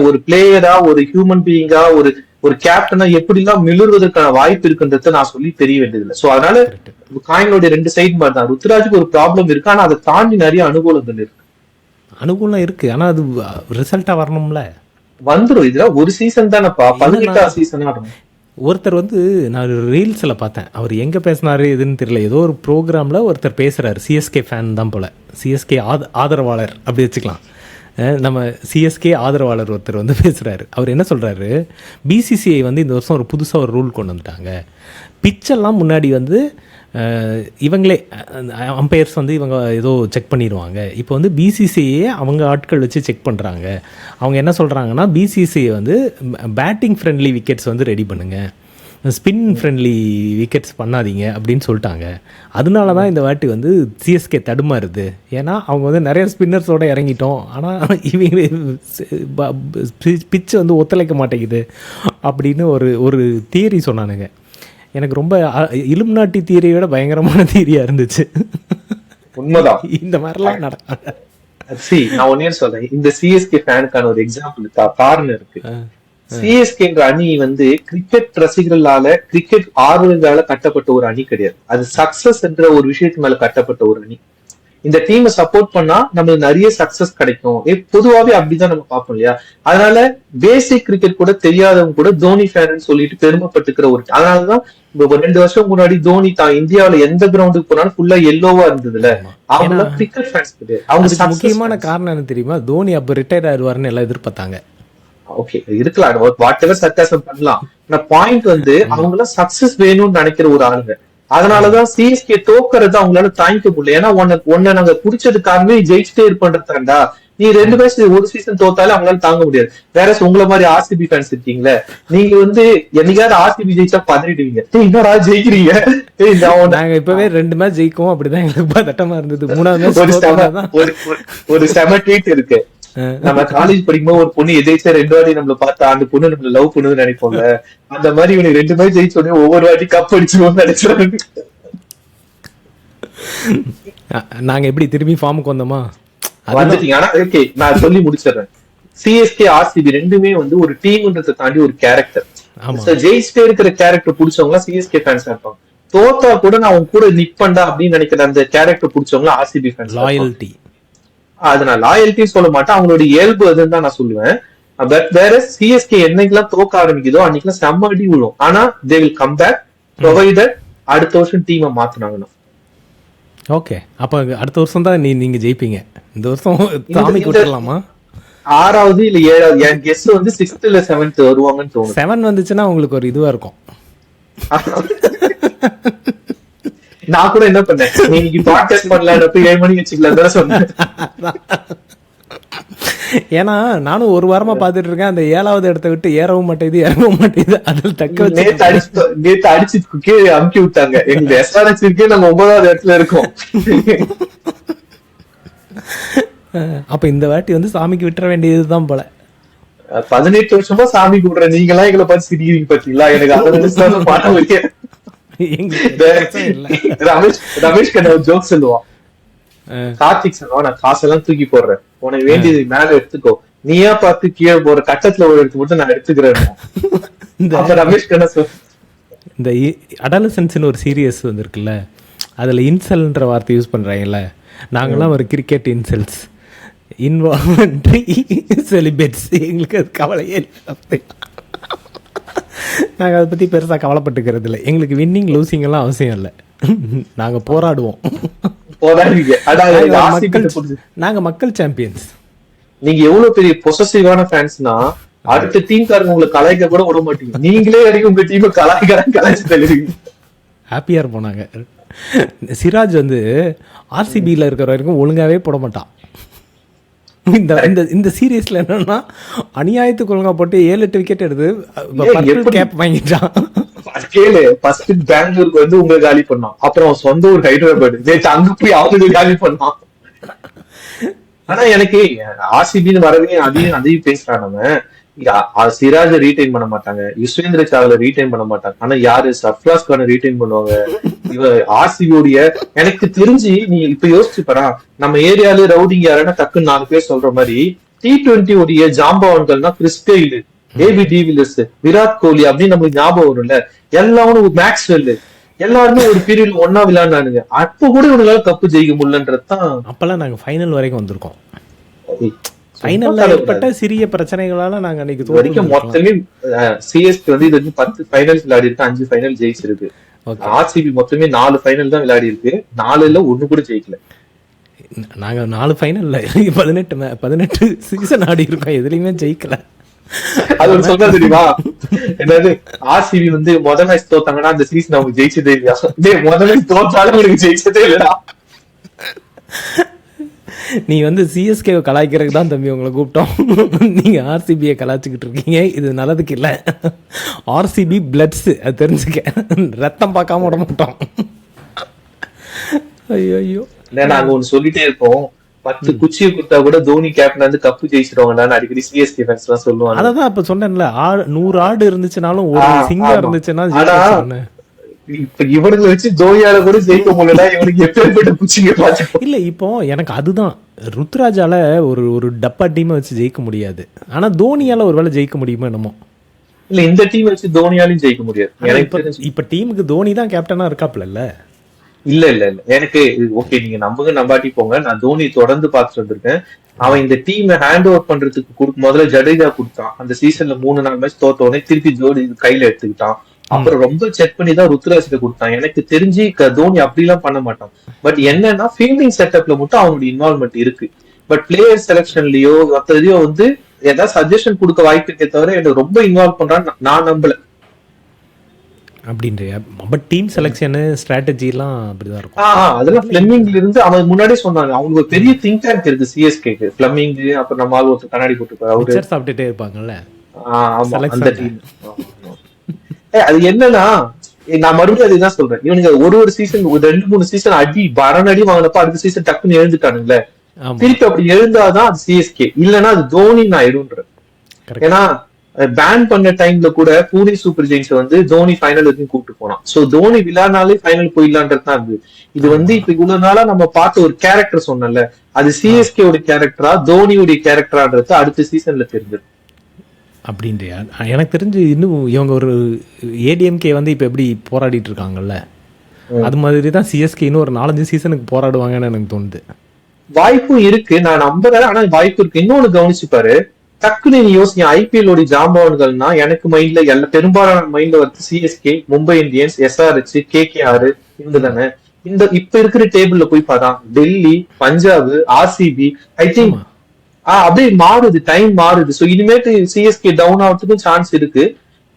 ஒரு பிளேயரா, ஒரு ஹியூமன் பீயிங்கா, ஒரு கேப்டனா எப்படிலாம் மிளறுவதற்கான வாய்ப்பு இருக்குன்றத நான் சொல்லி தெரிய வேண்டியதில்லை. சோ அதனால காயினோட 2 சைடு மாதிரி தான். ருத்துராஜுக்கு ஒரு ப்ராப்ளம் இருக்கு, ஆனா அதை தாண்டி நிறைய அனுகூலங்கள் இருக்கு. அனுகூலம் இருக்கு, ஆனா அது ரிசல்ட்டா வரணும்ல. வந்துடும், இதெல்லாம் ஒரு சீசன் தானப்பா, 18ஆம் சீசன் ஆடும். ஒருத்தர் வந்து நான் ரீல்ஸில் பார்த்தேன், அவர் எங்கே பேசினாரு எதுன்னு தெரியல, ஏதோ ஒரு ப்ரோக்ராமில் ஒருத்தர் பேசுகிறாரு, சிஎஸ்கே ஃபேன் தான் போல், சிஎஸ்கே ஆதரவாளர் அப்படி வச்சுக்கலாம். நம்ம சிஎஸ்கே ஆதரவாளர் ஒருத்தர் வந்து பேசுகிறாரு. அவர் என்ன சொல்கிறாரு, பிசிசிஐ வந்து இந்த வருஷம் ஒரு புதுசாக ஒரு ரூல் கொண்டு வந்துட்டாங்க. பிச்செல்லாம் முன்னாடி வந்து இவங்களே அம்பையர்ஸ் வந்து இவங்க ஏதோ செக் பண்ணிடுவாங்க. இப்போ வந்து பிசிசிஐயே அவங்க ஆட்கள் வச்சு செக் பண்ணுறாங்க. அவங்க என்ன சொல்கிறாங்கன்னா, பிசிசிஐ வந்து பேட்டிங் ஃப்ரெண்ட்லி விக்கெட்ஸ் வந்து ரெடி பண்ணுங்கள், ஸ்பின் ஃப்ரெண்ட்லி விக்கெட்ஸ் பண்ணாதீங்க அப்படின்னு சொல்லிட்டாங்க. அதனால தான் இந்த வாட்டி வந்து சிஎஸ்கே தடுமாறுது. ஏன்னா அவங்க வந்து நிறைய ஸ்பின்னர்ஸோடு இறங்கிட்டோம், ஆனால் இவங்க பிச்சு வந்து ஒத்துழைக்க மாட்டேங்குது அப்படின்னு ஒரு தியரி சொன்னானுங்க. எனக்கு ரொம்ப இலுமினாட்டி தியரியை விட பயங்கரமான தியரியாக இருந்துச்சு. உண்மைதான், இந்த மாதிரிலாம் நடக்காங்க. நான் ஒன்னே சொல்றேன், இந்த சிஎஸ்கே ஃபேனுக்கான ஒரு எக்ஸாம்பிள் காரணம் இருக்கு. சிஎஸ்கேன்ற அணி வந்து கிரிக்கெட் ரசிகர்களால, கிரிக்கெட் ஆர்வலர்களால கட்டப்பட்ட ஒரு அணி கிடையாது. அது சக்சஸ் என்ற ஒரு விஷயத்து மேல கட்டப்பட்ட ஒரு அணி. இந்த டீமை சப்போர்ட் பண்ணா நம்மளுக்கு நிறைய சக்சஸ் கிடைக்கும், பொதுவாவே அப்படிதான் நம்ம பார்ப்போம் இல்லையா. அதனால பேசிக் கிரிக்கெட் கூட தெரியாதவங்க கூட தோனி ஃபேன் சொல்லிட்டு பெருமைப்பட்டுக்கிற ஒரு, அதனாலதான் இப்போ 2 வருஷம் முன்னாடி தோனி தான் இந்தியாவில எந்த கிரவுண்டுக்கு போனாலும் ஃபுல்லா எல்லோவா இருந்ததுல, அவங்க கிரிக்கெட் ஃபேன்ஸ் கிடையாது. அவங்க முக்கியமான காரணம் என்ன தெரியுமா, தோனி அப்ப ரிட்டையர் ஆயிடுவாருன்னு எல்லாம் எதிர்பார்த்தாங்க. ஓகே, இருக்கலாம், வாட் எவர் சர்க்காசம் பண்ணலாம். பாயிண்ட் வந்து அவங்க எல்லாம் சக்சஸ் வேணும்னு நினைக்கிற ஒரு ஆளுங்க. அதனாலதான் சிஎஸ்கே தோக்கறது அவங்களால தாங்கிக்க முடியல. ஏன்னா உன்னை நாங்க குடிச்சதுக்காகவே ஜெயிச்சுட்டே இருப்பேன்டா, நீ 2 மேட்ச் ஒரு சீசன் தோத்தாலே அவங்களால தாங்க முடியாது. வேற உங்களை மாதிரி ஆர்சிபி ஃபேன்ஸ் இருக்கீங்களே, நீங்க வந்து என்னைக்காவது ஆர்சிபி ஜெயிச்சா பதறிடுவீங்க, என்னடா ஜெயிக்கிறீங்க. நாங்க இப்பவே 2 மேட்ச் ஜெயிக்கும், அப்படிதான் எங்களுக்கு பதட்டமா இருந்தது. 3ஆவது மேட்ச் ஒரு செம ட்வீட் இருக்கு. நம்ம காலேஜ் படிக்கும்போது ஒரு பொண்ணு எதிர்த்து 2 வாட்டி நம்மள பார்த்தா அந்த பொண்ணு நம்மள லவ் பண்ணுன்னு நினைப்போம்ல, அந்த மாதிரி இவனுக்கு 2 மேட்ச் ஜெயிச்ச உடனே ஒவ்வொரு வாட்டி கப் அடிச்சிருவோம்னு நினைச்சாங்க. நாங்க எப்படி திரும்பி ஃபார்முக்கு வந்தோமா வந்துட்டீங்க. ஆனா ஓகே, நான் சொல்லி முடிச்சிடுறேன். சிஎஸ்கே ஆர்சிபி ரெண்டுமே வந்து ஒரு டீம்ன்றதை தாண்டி ஒரு கேரக்டர். ஜெயிச்சுட்டே இருக்கிற கேரக்டர் பிடிச்சவங்க சிஎஸ்கே ஃபேன்ஸ் இருப்பாங்க. தோத்தா கூட நான் அவங்க கூட நிப்பண்டா அப்படின்னு நினைக்கிற அந்த கேரக்டர் பிடிச்சவங்க ஆர்சிபி ஃபேன்ஸ். லாயல்டி, அது நான் லாயல்ட்டி சொல்ல மாட்டேன், அவங்களோட இயல்பு அதுன்னு தான் நான் சொல்லுவேன். பட் வேற சிஎஸ்கே என்னைக்கெல்லாம் தோக்க ஆரம்பிக்குதோ அன்னைக்கெல்லாம் செம்ம அடி விழும். ஆனா they will come back provided அடுத்த வருஷம் டீமை மாத்தினாங்கன்னா. ஓகே, அப்ப அடுத்த வருஷம் தான் நீங்க ஜெயிப்பீங்க. இந்த வருஷம் சாமி கூட்டலாமா? 6வது இல்ல 7வது, என் கெஸ் வந்து 6th இல்ல 7th வருவாங்கன்னு தோணுது. 7 வந்துச்சுன்னா உங்களுக்கு ஒரு இதுவா இருக்கும். நான் கூட என்ன பண்ணேன், நீங்க பாட்காஸ்ட் பண்ணலாம் 7 மணிக்கு வச்சுக்கலாம் சொன்னேன். ஏன்னா நானும் ஒரு வாரமா பாத்துட்டு இருக்கேன், அந்த 7வது இடத்த விட்டு ஏறவும் மாட்டேது இறங்கவும் மாட்டேது. அதில் தக்க நேத்து அடிச்சு கீழே அமுக்கி விட்டாங்க. எங்க எஸ்ஆர்எச் இருக்கே நம்ம 9வது இடத்துல இருக்கோம். அப்ப இந்த வாட்டி வந்து சாமிக்கு விட்டுற வேண்டியதுதான் போல. 18 வருஷமா சாமி கூடுற நீங்க எல்லாம் எங்களை பார்த்து சிரிக்கிறீங்க பாத்தீங்களா, எனக்கு அதை நினைச்சு பாடம் வைக்க. ரமேஷ் கண்ணா ஒரு ஜோக் சொல்லுவான், கார்த்திக் சொல்லுவான், நான் காசெல்லாம் தூக்கி போடுறேன், உனக்கு வேண்டியது மேல எடுத்துக்கோ, நீயா பார்த்து கீழே போற கட்டத்துல ஒரு எடுத்து மட்டும் நான் எடுத்துக்கிறேன். ரமேஷ் கண்ணா இந்த அடாலசன்ஸ்னு ஒரு சீரியஸ் வந்திருக்குல்ல, அதுல இன்சல்ன்ற வார்த்தை யூஸ் பண்றாங்கல்ல, நாங்கெல்லாம் ஒரு கிரிக்கெட் இன்சல்ஸ், இன்வால்மெண்ட்ரி செலிபேட்ஸ், எங்களுக்கு அது கவலையே இல்லை. நாங்கள் அதை பற்றி பெருசாக கவலைப்பட்டுக்கிறது இல்லை. எங்களுக்கு வின்னிங் லூசிங் எல்லாம் அவசியம் இல்லை, நாங்கள் போராடுவோம். நாங்க மக்கள் சாம்பியன்ஸ். நீங்க எவ்வளவு பெரிய பொசசிவான ஃபேன்ஸ்னா அடுத்த டீம் காரங்க உங்களை கலாய்க்க கூட விட மாட்டீங்க, நீங்களே அடிக்க உங்க டீமை கலாய்ச்சி தள்ளுவீங்க. ஹாப்பியா இருப்போம். சிராஜ் வந்து ஆர்சிபியில் இருக்கிற வரைக்கும் ஒழுங்காவே போட மாட்டான். இந்த சீரியஸ்ல என்னன்னா அநியாயத்துக்கு ஒழுங்கா போட்டு 7-8 விக்கெட் எடுத்து கேப் வாங்கிட்டான். பெங்களூருக்கு வந்து உங்க காலி பண்ணான், அப்புறம் சொந்த ஊர் ஹைதராபாத் நேற்று அங்க போய் அவங்க காலி பண்ணான். ஆனா எனக்கு ஆர்சிபின்னு வரவே அதையும் பேசுறான். நம்ம சிராஜ ரீடைன் பண்ண மாட்டாங்க, யுஸ்வேந்திர சாகல ரீடைன் பண்ண மாட்டாங்க, ஆனா யாரு சர்ஃப்ராஸ் கான ரீடைன் பண்ணுவாங்க. இவ ஆர்சிபியோடைய எனக்கு தெரிஞ்சு நீ இப்ப யோசிச்சு பாரா, நம்ம ஏரியாலே ரவுடிங் யாருன்னா டக்குன்னு 4 பேர் சொல்ற மாதிரி T20 உடைய ஜாம்பவான்கள்னா Chris Gayle, AB de Villiers, Virat Kohli அப்படின்னு நமக்கு ஞாபகம் வரும்ல. எல்லாரும் மேக்ஸ்வெல் எல்லாருமே ஒரு பீரியட்ல ஒன்னா விளையாடுனானுங்க. அப்ப கூட இவங்களால கப்பு ஜெயிக்க முடியலன்றதுதான். அப்பெல்லாம் நாங்க ஃபைனல் வரைக்கும் வந்திருக்கோம். ஃபைனல்ல ஏற்பட்ட சிறிய பிரச்சனைகளால நாங்க அன்னைக்கு வரைக்கும் மொத்தமே சிஎஸ்கே வந்து இது வந்து 10 ஃபைனல்ஸ் விளையாடி இருக்கு, 5 ஃபைனல் ஜெயிச்சிருக்கு. ஆர்சிபி மொத்தமே 4 ஃபைனல் தான் விளையாடி இருக்கு, 4ல 1 கூட ஜெயிக்கல. நாங்க 4 ஃபைனல்ல 18 சீசன் ஆடி இருக்கோம், எதுலயுமே ஜெயிக்கல. அது ஒரு சொன்னா தெரியுமா, என்னது ஆர்சிபி வந்து முதல் மேட்ச் தோத்தாங்கன்னா அந்த சீசன் அவங்க ஜெயிச்சதே இல்லையா. முதல் மேட்ச் தோத்தாலும் எனக்கு ஜெயிச்சதே இல்லடா. நீ வந்து சிஎஸ்கே கலாய்க்கிறதுக்கு தான் தம்பி உங்களை கூப்பிட்டோம், நீங்க ஆர்சிபியை கலாய்ச்சிக்கிட்டு இருக்கீங்க, இது நல்லதுக்கு இல்லை. ஆர்சிபி பிளட்ஸ், அது தெரிஞ்சுக்க, ரத்தம் பார்க்காம விட மாட்டோம். ஐயோ நாங்க ஒண்ணு சொல்லிட்டே இருப்போம், 10 குச்சியை கொடுத்தா கூட தோனி கேப்டன் வந்து கப்பு ஜெயிச்சிருவாங்கன்னு அடிக்கடி சிஎஸ்கே ஃபேன்ஸ் எல்லாம் சொல்லுவாங்க. அததான் இப்ப சொன்னேன்ல, 100 ஆடு இருந்துச்சுனாலும் ஒரு சிங்கம் இருந்துச்சுன்னா இப்ப இவனுங்களை வச்சு தோனியால கூட ஜெயிக்க முடியல, இவனுக்கு எப்பேற்பட்ட குச்சிங்க பாத்து. இல்ல இப்போ எனக்கு அதுதான், ருத்ராஜால ஒரு டப்பா டீமை வச்சு ஜெயிக்க முடியாது, ஆனா தோனியால ஒருவேளை ஜெயிக்க முடியுமா என்னமோ. இல்ல இந்த டீம் வச்சு தோனியாலையும் ஜெயிக்க முடியாது. இப்ப டீமுக்கு தோனி தான் கேப்டனா இருக்காப்ல. இல்ல இல்ல இல்ல எனக்கு ஓகே, நீங்க நம்புங்க நம்பாட்டி போங்க, நான் தோனி தொடர்ந்து பார்த்துட்டு வந்திருக்கேன். அவன் இந்த டீமை ஹேண்ட் ஓவர் பண்றதுக்கு முதல்ல ஜடேஜா கொடுத்தான், அந்த சீசன்ல 3-4 மேட்ச் தோத்த உடனே திருப்பி ஜோடி கையில எடுத்துக்கிட்டான். அப்புறம் ரொம்ப செக் பண்ணி தான் ருத்ராஜ்கிட்ட கொடுத்தான். எனக்கு தெரிஞ்சு தோனி அப்படி எல்லாம் பண்ண மாட்டான். பட் என்னன்னா ஃபீல்டிங் செட்டப்ல மட்டும் அவனுடைய இன்வால்மெண்ட் இருக்கு. பட் பிளேயர் செலக்ஷன்லயோ மற்றதையோ வந்து ஏதாவது சஜஷன் கொடுக்க வாய்ப்பு இருக்கே தவிர எனக்கு ரொம்ப இன்வால்வ் பண்றான்னு நான் நம்பல. அப்படின்றியா? பட் டீம் செலக்ஷன் ஸ்ட்ராட்டஜி எல்லாம் அப்படிதான் இருக்கும். அதெல்லாம் பிளமிங்ல இருந்து அவன் முன்னாடியே சொன்னாங்க, அவங்களுக்கு ஒரு பெரிய திங்க் டேங்க் இருக்கு சிஎஸ்கேக்கு. பிளமிங் அப்புறம் நம்ம ஒருத்தர் கண்ணாடி போட்டுருப்பாரு, அவரு சாப்பிட்டுட்டே இருப்பாங்கல்ல. அந்த டீம் அது என்னன்னா, நான் மறுபடியும் அதுதான் சொல்றேன், இவனுங்க ஒரு சீசன் 2-3 சீசன் அடி பரணடி வாங்கினப்ப அடுத்த சீசன் டக்குன்னு எழுந்துட்டானுங்களே, திருப்பி அப்படி எழுந்தாதான் அது சிஎஸ்கே, இல்லைன்னா அது தோனி நான் எழுன்றேன். ஏன்னா பேன் பண்ண டைம்ல கூட பூனே சூப்பர் ஜெயின்ஸ் வந்து தோனி ஃபைனல் வரைக்கும் கூப்பிட்டு போனான். சோ தோனி விளையாடினாலே ஃபைனல் போயிடலான்றது தான் இருந்தது. இது வந்து இப்ப இவ்வளவு நாளா நம்ம பார்த்த ஒரு கேரக்டர் சொன்னல, அது சிஎஸ்கே உடைய கேரக்டரா தோனியுடைய கேரக்டரான்றது அடுத்த சீசன்ல தெரிஞ்சது. அப்படின்றியா? எனக்கு தெரிஞ்சு இன்னும் இவங்க ஒரு ஏடிஎம்கே வந்து இப்ப எப்படி போராடிட்டு இருக்காங்கல்ல, அது மாதிரி தான் சிஎஸ்கே இன்னும் ஒரு 4-5 சீசனுக்கு போராடுவாங்கன்னு எனக்கு தோணுது. வாய்ப்பும் இருக்கு, நான் நம்புறேன். ஆனா வாய்ப்பு இருக்கு. இன்னொன்னு கவனிச்சுப்பாரு, டக்குனு நீ யோசிங்க, ஐபிஎல் உடைய ஜாம்பவான்கள்னா எனக்கு மைண்ட்ல பெரும்பாலான மைண்ட்ல வந்து CSK, Mumbai Indians, SRH, KKR இவங்க தானே. இந்த இப்ப இருக்கிற டேபிள்ல போய் பார்த்தா Delhi, Punjab, RCB, I think அப்படியே மாறுது, டைம் மாறுது. சோ இனிமேட்டு சிஎஸ்கே டவுன் ஆகிறதுக்கும் சான்ஸ் இருக்கு.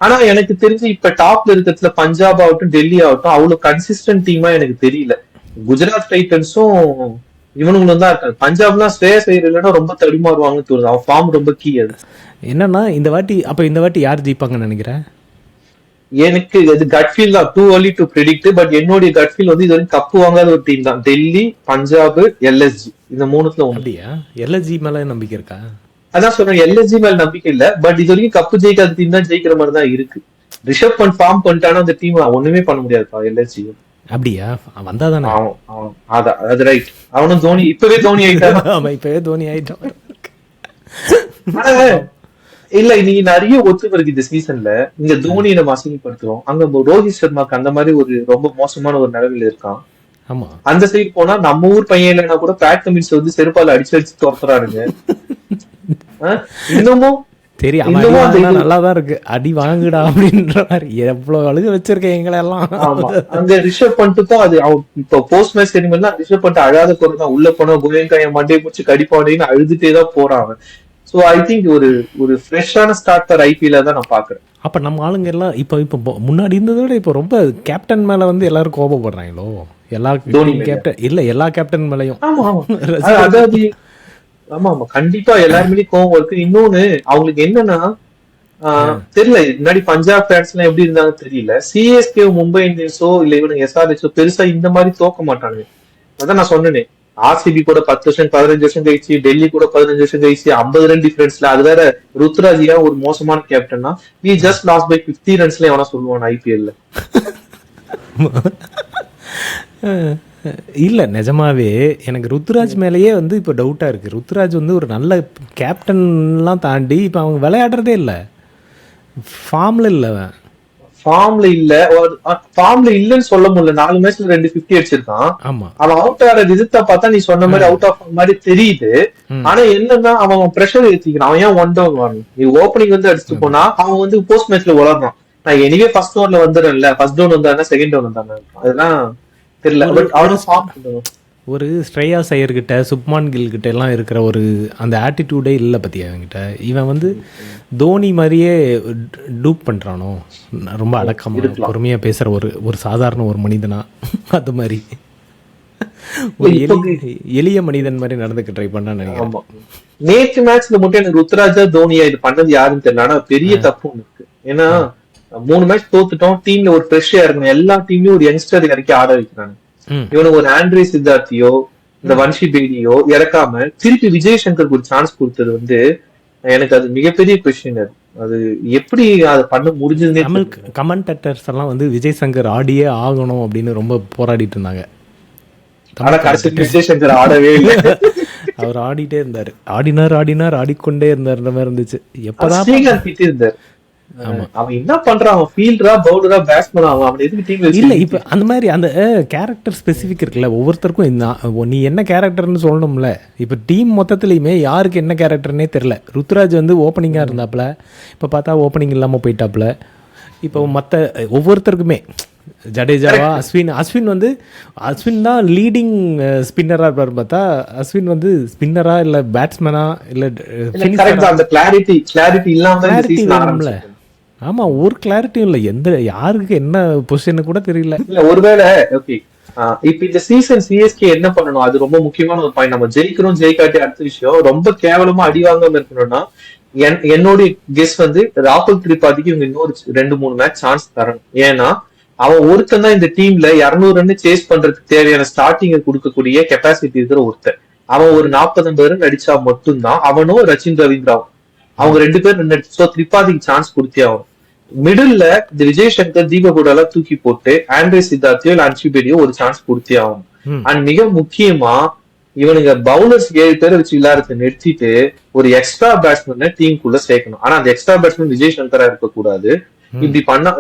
ஆனா எனக்கு தெரிஞ்சு இப்ப டாப்ல இருக்கிறதுல பஞ்சாப் ஆகட்டும் டெல்லி ஆகட்டும் அவ்வளவு கன்சிஸ்டன்ட் டீமா எனக்கு தெரியல. குஜராத் டைட்டன்ஸும் இவனுங்களும் தான் இருக்காங்க. பஞ்சாப்லாம் ஸ்ரேயஸ் ஐயர் இல்லைன்னா ரொம்ப தடுமாறுவாங்கன்னு தோணுது, அவன் ஃபார்ம் ரொம்ப கீ. அது என்னன்னா இந்த வாட்டி யார் ஜெயிப்பாங்கன்னு நினைக்கிறேன். எனக்கு இது கட் ஃபீல் தான், too early to predict. But என்னுடைய கட் ஃபீல் வந்து இது வரைக்கும் கப்பு வாங்காத ஒரு டீம் தான், டெல்லி, பஞ்சாப், எல்எஸ்ஜி, இந்த மூணுத்துல ஒண்ணு. அப்படியா? எல்எஸ்ஜி மேல நம்பிக்கை இருக்கா? அதான் சொல்றேன், எல்எஸ்ஜி மேல நம்பிக்கை இல்ல. பட் இது வரைக்கும் கப்பு ஜெயிக்காத டீம் தான் ஜெயிக்கிற மாதிரி தான் இருக்கு. ரிஷப் பண்ட் ஃபார்ம் பண்ணிட்டானா அந்த டீம் ஒண்ணுமே பண்ண முடியாதுப்பா எல்எஸ்ஜி. அப்படியா? வந்தாதானே. அது ரைட், அவனும் தோனி இப்பவே தோனி ஆயிட்டான். ஆமா இப்பவே தோனி ஆயிட்டான். இல்ல நீங்க நிறைய ஒத்துமை இருக்கு இந்த சீசன்ல. இங்க தோனியை நம்ம அசிங்கப்படுத்துறோம், அங்க ரோஹித் சர்மாக்கு அந்த மாதிரி ஒரு ரொம்ப மோசமான ஒரு நிலைமையில இருக்கான். ஆமா அந்த சைடு போனா நம்ம ஊர் பையன் இல்லைன்னா கூட பேட் கமின்ஸ் வந்து செருப்பால அடிச்சு துரத்துறாருங்க. இன்னமும் சரி, நல்லாதான் இருக்கு, அடி வாங்குடா அப்படின்ற மாதிரி எவ்வளவு அழுக வச்சிருக்கேன் எங்களை எல்லாம். அங்க ரிஷப் பண்ணிட்டு அது இப்ப போஸ்ட் மேட்ச் தெரியுமா, ரிஷப் பண்ணிட்டு அழாத குறை தான், உள்ள போனா கோயங்காய மண்டையை பிடிச்சி கடிப்பாடின்னு அழுதுட்டே தான் போறான். சோ ஐ திங்க் ஒரு ஃப்ரெஷ்ஷான ஸ்டார்டர் ஐபிஎல் தான் நான் பாக்குறேன். அப்ப நம்ம ஆளுங்க எல்லாம் இப்ப முன்னாடி இருந்ததை விட இப்ப ரொம்ப கேப்டன் மேல வந்து எல்லாரும் கோபப்படுறாங்களோ, எல்லா கேப்டன் இல்ல எல்லா கேப்டன் மேலயும். அதாவது ஆமா ஆமா கண்டிப்பா எல்லாருமே கோபம் இருக்கு. இன்னொன்னு அவங்களுக்கு என்னன்னா தெரியல, முன்னாடி பஞ்சாப் ஃபேன்ஸ் எல்லாம் எப்படி இருந்தாங்க தெரியல, சிஎஸ்கே மும்பை இந்தியன்ஸோ இல்ல இவனுக்கு எஸ்ஆர்ஹெச்சோ பெருசா இந்த மாதிரி தோக்க மாட்டாங்க. அதான் நான் சொன்னேனே, ஆர்சிபி கூட 10 வருஷம் 15 வருஷம் கழிச்சு, டெல்லி கூட 15 வருஷம் கழிச்சு 50 ரன் டிஃபரன்ஸ்ல. அது வேற ருத்ராஜியா ஒரு மோசமான கேப்டன்னா, வி ஜஸ்ட் லாஸ்ட் பை 50 ரன்ஸ்ல எவனா சொல்லுவான் ஐபிஎல்ல. இல்ல நிஜமாவே எனக்கு ருத்ராஜ் மேலேயே வந்து இப்ப டவுட்டா இருக்கு. ருத்ராஜ் வந்து ஒரு நல்ல கேப்டன்லாம் தாண்டி இப்ப அவங்க விளையாடுறதே இல்ல, ஃபார்ம்ல இல்லன்னு சொல்ல முடியல. 4 மேட்ச்ல 2 50 அடிச்சிருக்கான். அவன் அவுட் ஆறது இதுத்தா பார்த்தா நீ சொன்ன மாதிரி அவுட் ஆஃப் மாதிரி தெரியுது. ஆனா என்னன்னா அவன் பிரஷர் ஏத்திக்கிறான். அவன் ஏன் 1 டவுன் வரணும், நீ ஓப்பனிங் வந்து அடிச்சுட்டு போனா அவன் வந்து போஸ்ட் மேட்ச்ல வளர்றான். நான் எனிவே ஃபர்ஸ்ட் ஓவர்ல வந்துடுறேன்ல, ஃபர்ஸ்ட் டவுன் வந்தாருன்னா செகண்ட் டவுன் வந்தாங்க, அதெல்லாம் தெரியல. பட் அவனும் ஃபார்ம் பண்ணுவான். ஒரு ஸ்ரேயாஸ் ஐயர்கிட்ட சுப்மான் கில் கிட்ட எல்லாம் இருக்கிற ஒரு அந்த ஆட்டிடியூடே இல்லை பற்றியா அவன்கிட்ட. இவன் வந்து தோனி மாதிரியே டூப் பண்ணுறானோ, ரொம்ப அடக்கமாக பொறுமையாக பேசுகிற ஒரு சாதாரண ஒரு மனிதனா, அது மாதிரி ஒரு எளிய மனிதன் மாதிரி நடந்துக்க ட்ரை பண்ணான்னு நினைக்கிறேன். நேற்று மேட்ச்ல மட்டும் எனக்கு ருத்ராஜா தோனியா இது பண்ணது யாருன்னு தெரியல. ஆனா பெரிய தப்பு ஒண்ணு இருக்கு. ஏன்னா 3 மேட்ச் தோத்துட்டோம், டீம்ல ஒரு ஃப்ரெஷ்ஷா இருக்கணும், எல்லா டீம்லயும் ஒரு யங்ஸ்டர் இறக்கி ஆட வைக்கிறாங்க. இவனுக்கு ஒரு ஆண்ட்ரே சித்தார்த்தியோ இந்த வன்ஷி பேடியோ இறக்காம திருப்பி விஜய் சங்கருக்கு ஒரு சான்ஸ் கொடுத்தது வந்து எனக்கு அது மிகப்பெரிய கொஸ்டின். அது எப்படி அதை பண்ண முடிஞ்சதுன்னே. தமிழ் கமெண்டேட்டர்ஸ் எல்லாம் வந்து விஜய் சங்கர் ஆடியே ஆகணும் அப்படின்னு ரொம்ப போராடிட்டு இருந்தாங்க. ஆனா கடைசி விஜய் சங்கர் ஆடவே இல்லை. அவர் ஆடிட்டே இருந்தாரு, ஆடிக்கொண்டே இருந்தார் மாதிரி இருந்துச்சு. எப்பதான் ஸ்ரீகாந்த் கிட்ட இருந்தார். அவன் என்ன பண்றான், ஃபீல்டரா பவுலரா பேட்ஸ்மேனா, அவன் எதுக்கு டீம்ல இல்ல. இப்ப அந்த மாதிரி அந்த கேரக்டர் ஸ்பெசிபிக் இருக்குல்ல, ஒவ்வொருத்தருக்கும் நீ என்ன கேரக்டர்னு சொல்லணும்ல. இப்ப டீம் மொத்தத்துலயுமே யாருக்கு என்ன கேரக்டர்னே தெரியல. ருத்ராஜ் வந்து ஓப்பனிங்கா இருந்தாப்புல, இப்ப பார்த்தா ஓப்பனிங் இல்லாம போயிட்டாப்புல. இப்போ மற்ற ஒவ்வொருத்தருக்குமே ஜடேஜாவா அஸ்வின் தான் லீடிங் ஸ்பின்னரா இருப்பாரு. பார்த்தா அஸ்வின் வந்து ஸ்பின்னரா இல்ல பேட்ஸ்மேனா இல்ல கிளாரிட்டி வேணும்ல. ஆமா, ஒரு கிளாரிட்டியும் இல்ல. யாருக்கு என்ன பொசிஷன் கூட தெரியல. இல்ல ஒருவேளை ஓகே இப்ப இந்த சீசன் சிஎஸ்கே என்ன பண்ணணும், அது ரொம்ப முக்கியமான ஒரு பாயிண்ட். நம்ம ஜெயிக்கிறோம் ஜெயிக்காட்டி அடுத்த விஷயம். ரொம்ப கேவலமா அடி வாங்காம இருக்கணும்னா என்னோட கெஸ் வந்து ராகுல் திரிபாதிக்கு இவங்க இன்னொரு 2-3 மேட்ச் சான்ஸ் தரணும். ஏன்னா அவன் ஒருத்தன் தான் இந்த டீம்ல 200 ரன் சேஸ் பண்றதுக்கு தேவையான ஸ்டார்டிங்க கொடுக்கக்கூடிய கெப்பாசிட்டி இருக்கிற ஒருத்தர். அவன் ஒரு 40-50 ரன் அடிச்சா மட்டும்தான் அவனும் ரச்சின் ரவீந்திராவும் அவங்க 2 பேர் ரன் அடிச்சு. ஸோ திரிபாதிக்கு சான்ஸ் கொடுத்தே ஆகும். மிடில்ல இந்த விஜய் சங்கர் தீபகோட எல்லாம் தூக்கி போட்டு ஆண்ட்ரே சித்தார்த்தியோ இல்ல அன்ஷிபேடியோ ஒரு சான்ஸ் கொடுத்தே ஆகும். அண்ட் மிக முக்கியமா இவனுங்க பவுலர்ஸ் 7 பேரை வச்சு விளையாடுறத நிறுத்திட்டு ஒரு எக்ஸ்ட்ரா பேட்ஸ்மேனை டீமுக்குள்ள சேர்க்கணும். ஆனா அந்த எக்ஸ்ட்ரா பேட்ஸ்மேன் விஜய் சங்கரா இருக்கக்கூடாது. இப்படி பண்ண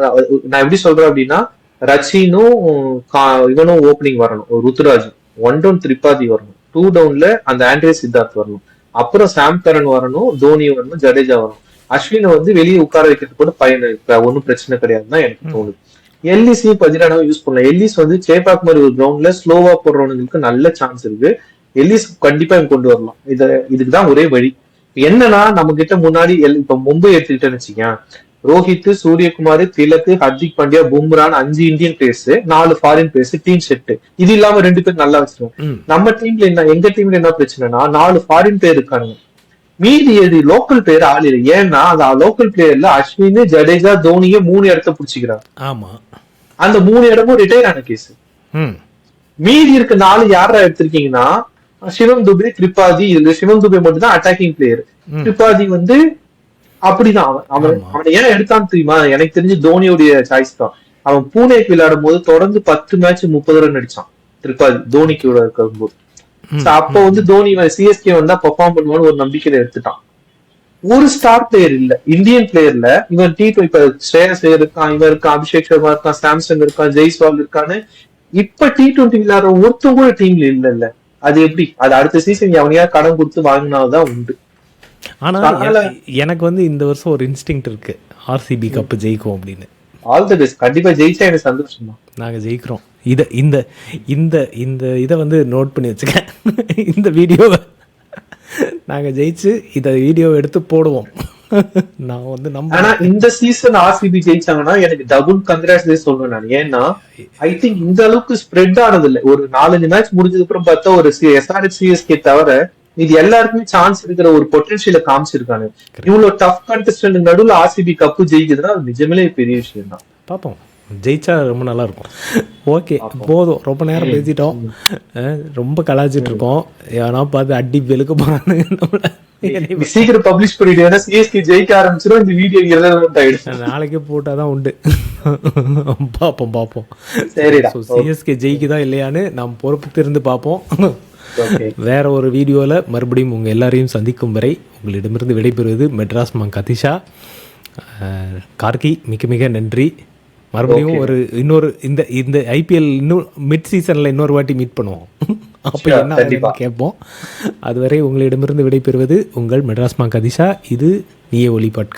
நான் எப்படி சொல்றேன் அப்படின்னா, ரச்சினும் இவனும் ஓப்பனிங் வரணும், ருத்ராஜும் 1 டவுன் திரிபாதி வரணும், 2 டவுன்ல அந்த ஆண்ட்ரே சித்தார்த் வரணும், அப்புறம் சாம் கரன் வரணும், தோனி வரணும், ஜடேஜா வரணும். அஸ்வினை வந்து வெளியே உட்கார வைக்கிறது கூட ஒன்னும் பிரச்சனை கிடையாதுதான் எனக்கு தோணுது. எல்லிஸ் பதினாறு யூஸ் பண்ணலாம். எல்லிஸ் வந்து சேப்பாக் மாதிரி ஒரு கிரவுண்ட்ல ஸ்லோவா போடுறவங்களுக்கு நல்ல சான்ஸ் இருக்கு. எல்லிஸ் கண்டிப்பா கொண்டு வரலாம். இதுக்குதான் ஒரே வழி. என்னன்னா நம்ம கிட்ட முன்னாடி இப்ப மும்பை எடுத்துக்கிட்டேன்னு வச்சுக்கேன், ரோஹித், சூரியகுமார், திலக், ஹர்திக் பாண்டியா, பும்ரான் 5 Indian players, 4 foreign players, team set. இது இல்லாம 2 பேர் நல்லா வச்சிருக்கோம். நம்ம டீம்ல எங்க டீம்ல என்ன பிரச்சனைனா 4 ஃபாரின் பிளேயர் இருக்கானுங்க, மீதி எது லோக்கல் பிளேயர் ஆள் இல்லை. ஏன்னா அந்த லோக்கல் பிளேயர்ல அஸ்வின், ஜடேஜா, தோனியே 3 இடத்த பிடிச்சிக்கிறாங்க. ஆமா, அந்த 3 இடமும் ரிட்டையர் ஆன கேஸ். மீதி இருக்க 4 யாரா எடுத்திருக்கீங்கன்னா சிவம் துபே, திரிபாதி. இதுல சிவம் துபே மட்டும் தான் அட்டாக்கிங் பிளேயர். திரிபாதி வந்து அப்படிதான். அவனை ஏன் எடுத்தான்னு தெரியுமா? எனக்கு தெரிஞ்சு தோனியோடைய சாய்ஸ் தான். அவன் பூனேக்கு விளையாடும் போது தொடர்ந்து 10 மேட்ச் 30 ரன் அடிச்சான் திரிபாதி, தோனிக்கு இருக்கும்போது. அப்ப வந்து தோனி சிஎஸ்கே வந்தா பெர்ஃபார்ம் பண்ணுவான்னு ஒரு நம்பிக்கையில எடுத்துட்டான். ஒரு ஸ்டார் பிளேயர் இல்ல இந்தியன் பிளேயர்ல. இவன் இப்ப ஸ்ரேயஸ் ஐயர் இருக்கான், இவன் இருக்கான், அபிஷேக் சர்மா இருக்கான், சாம்சங் இருக்கான், ஜெய்ஸ்வால் இருக்கான்னு இப்ப T20 விளையாடுற ஒருத்தம் கூட டீம்ல இல்ல. அது எப்படி? அது அடுத்த சீசன் அவனையா கடன் கொடுத்து வாங்கினாதான் உண்டு. ஆனா எனக்கு வந்து இந்த வருஷம் ஒரு இன்ஸ்டிங்க்ட் இருக்கு, ஆர்சிபி கப் ஜெயிக்கும் அப்படின்னு. All the best. கண்டிப்பா ஜெயிச்சா எனக்கு சந்தோஷம் தான். நாங்க ஜெயிக்கிறோம். இந்த இதை வந்து நோட் பண்ணி வச்சுக்க. இந்த வீடியோவை நாங்க ஜெயிச்சு இத வீடியோ எடுத்து போடுவோம். நான் வந்து ஆனா இந்த சீசன் ஆர்சிபி ஜெயிச்சாங்கன்னா எனக்கு டபுள் கங்க்ராச்சுலேஷன் சொல்றேன் நான். ஏன்னா ஐ திங்க் இந்த அளவுக்கு ஸ்ப்ரெட் ஆனது இல்லை. ஒரு 4-5 மேட்ச் முடிஞ்சதுக்கு அப்புறம் பார்த்தா ஒரு SRH CSK தவிர இது எல்லாருக்குமே சான்ஸ் இருக்கிற ஒரு பொட்டன்ஷியல காமிச்சிருக்காங்க. இவ்வளவு டஃப் கண்டஸ்டன்ட் நடுவில் ஆர்சிபி கப்பு ஜெயிக்குதுன்னா அது நிஜமே பெரிய விஷயம் தான். பாப்போம், ஜெயிச்சா ரொம்ப நல்லா இருக்கும். ஓகே, போதும், ரொம்ப நேரம் பேசிட்டோம், ரொம்ப கலாச்சிட்டு இருக்கோம். ஏன்னா பார்த்து அடி வெளுக்க போறானுங்க. சீக்கிரம் பப்ளிஷ் பண்ணிட்டு சிஎஸ்கே ஜெயிக்க ஆரம்பிச்சிடும். இந்த வீடியோ irrelevant ஆயிடும். நாளைக்கே போட்டாதான் உண்டு. பாப்போம். சரிடா, சிஎஸ்கே ஜெயிக்குதா இல்லையான்னு நாம் பொறுப்பு இருந்து பார்ப்போம். வேற ஒரு வீடியோல மறுபடியும் உங்க எல்லாரையும் சந்திக்கும் வரை உங்களிடமிருந்து விடைபெறுவது மெட்ராஸ் மங்க் அதிஷா. கார்கி, மிக மிக நன்றி. மறுபடியும் இன்னொரு இந்த ஐபிஎல் இன்னும் மிட் சீசன்ல இன்னொரு வாட்டி மீட் பண்ணுவோம். அப்போ என்ன கேட்போம். அதுவரை உங்களிடமிருந்து விடைபெறுவது உங்கள் மெட்ராஸ் மங்க் அதிஷா. இது நீயே ஒலி பாட்காஸ்ட்.